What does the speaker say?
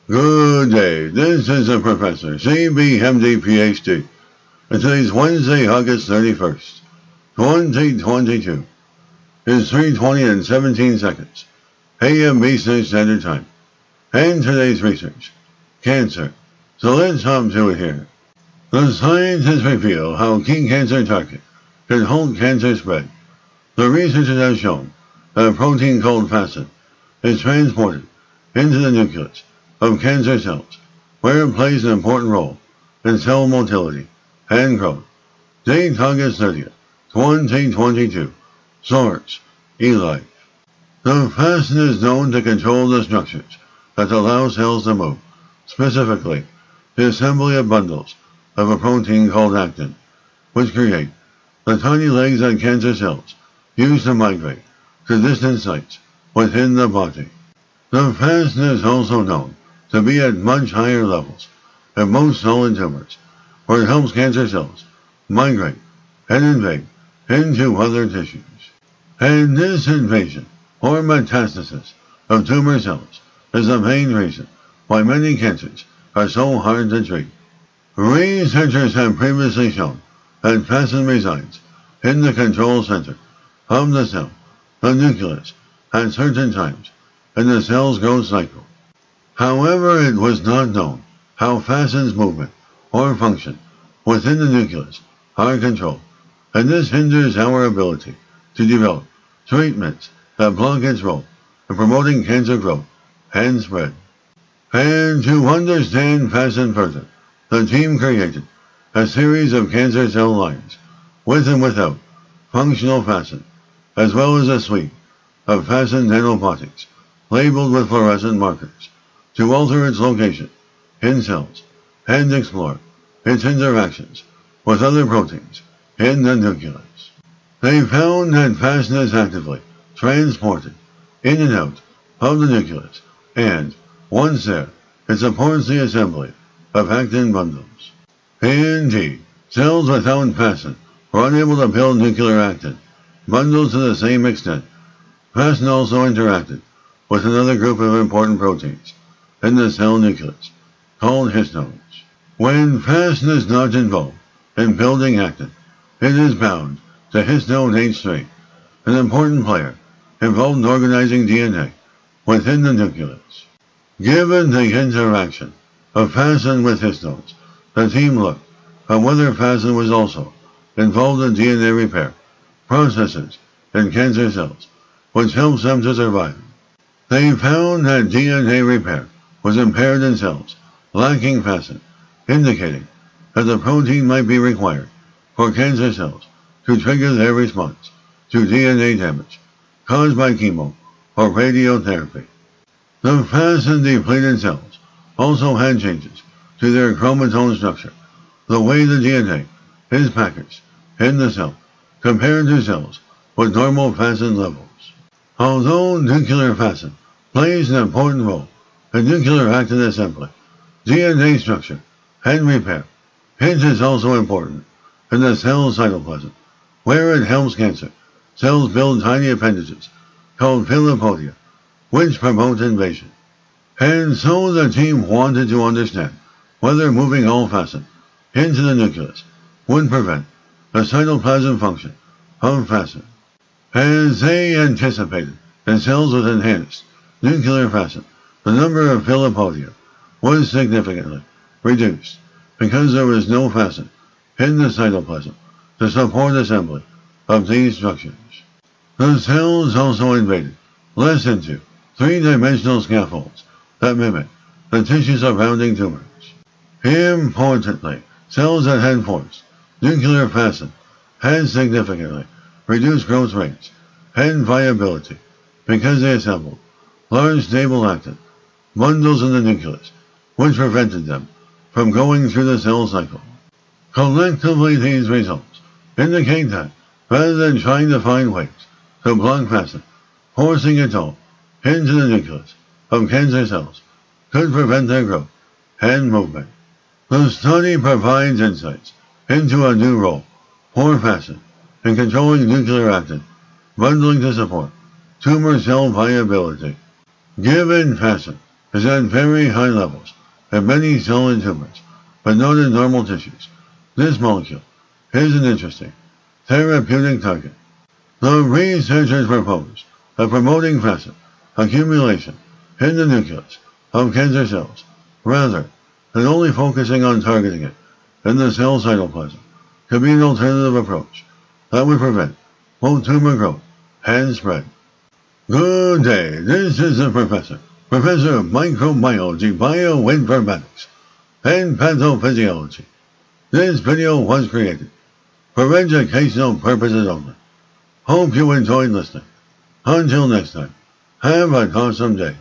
Good day. This is the Professor, CBMD PhD. And today's Wednesday, August 31st, 2022. It's 3:20 and 17 seconds. AM Eastern Standard Time. And today's research. Cancer. So let's hop to it here. The scientists reveal how key cancer target can halt cancer spread. The researchers have shown that a protein called FASN is transported into the nucleus of cancer cells, where it plays an important role in cell motility and growth. Date August 30th, 2022. Source: eLife. The FASN is known to control the structures that allow cells to move, specifically the assembly of bundles of a protein called actin, which create the tiny legs that cancer cells use to migrate to distant sites within the body. The FASN is also known to be at much higher levels in most solid tumors, where it helps cancer cells migrate and invade into other tissues. And this invasion or metastasis of tumor cells is the main reason why many cancers are so hard to treat. Researchers have previously shown that FASN resides in the control center of the cell, the nucleus, at certain times in the cell's growth cycle. However, it was not known how FASN's movement or function within the nucleus are controlled, and this hinders our ability to develop treatments that block its role in promoting cancer growth and spread. And to understand FASN further, the team created a series of cancer cell lines with and without functional FASN, as well as a suite of FASN nanoparticles labeled with fluorescent markers to alter its location in cells and explore its interactions with other proteins in the nucleus. They found that FASN is actively transported in and out of the nucleus, and once there, it supports the assembly of actin bundles. Indeed, cells without FASN were unable to build nuclear actin bundles to the same extent. FASN also interacted with another group of important proteins in the cell nucleus, called histones. When FASN is not involved in building actin, it is bound to histone H3, an important player involved in organizing DNA within the nucleus. Given the interaction of FASN with histones, the team looked at whether FASN was also involved in DNA repair processes in cancer cells, which helps them to survive. They found that DNA repair was impaired in cells lacking FASN, indicating that the protein might be required for cancer cells to trigger their response to DNA damage caused by chemo or radiotherapy. The FASN-depleted cells also had changes to their chromosome structure, the way the DNA is packaged in the cell, compared to cells with normal FASN levels. Although nuclear FASN plays an important role in nuclear actin assembly, DNA structure, and repair, it is also important in the cell cytoplasm, where it helps cancer cells build tiny appendages called philopodia, which promote invasion. And so the team wanted to understand whether moving all FASN into the nucleus would prevent the cytoplasm function of FASN. As they anticipated in cells with enhanced nuclear FASN, the number of philopodia was significantly reduced because there was no FASN in the cytoplasm to support assembly of these structures. The cells also invaded less into three-dimensional scaffolds that mimic the tissue surrounding tumors. Importantly, cells that had forced nuclear FASN had significantly reduced growth rates and viability because they assembled large stable actin bundles in the nucleus, which prevented them from going through the cell cycle. Collectively, these results indicate that, rather than trying to find ways to block FASN, forcing it all into the nucleus of cancer cells could prevent their growth and movement. The study provides insights into a new role for FASN in controlling nuclear actin bundling to support tumor cell viability. Given FASN is at very high levels in many solid tumors, but not in normal tissues. This molecule is an interesting therapeutic target. The researchers propose a promoting passive accumulation in the nucleus of cancer cells rather than only focusing on targeting it in the cell cytoplasm could be an alternative approach that would prevent both tumor growth and spread. Good day, this is the Professor of Microbiology, Bioinformatics, and Pathophysiology. This video was created for educational purposes only. Hope you enjoyed listening. Until next time, have an awesome day.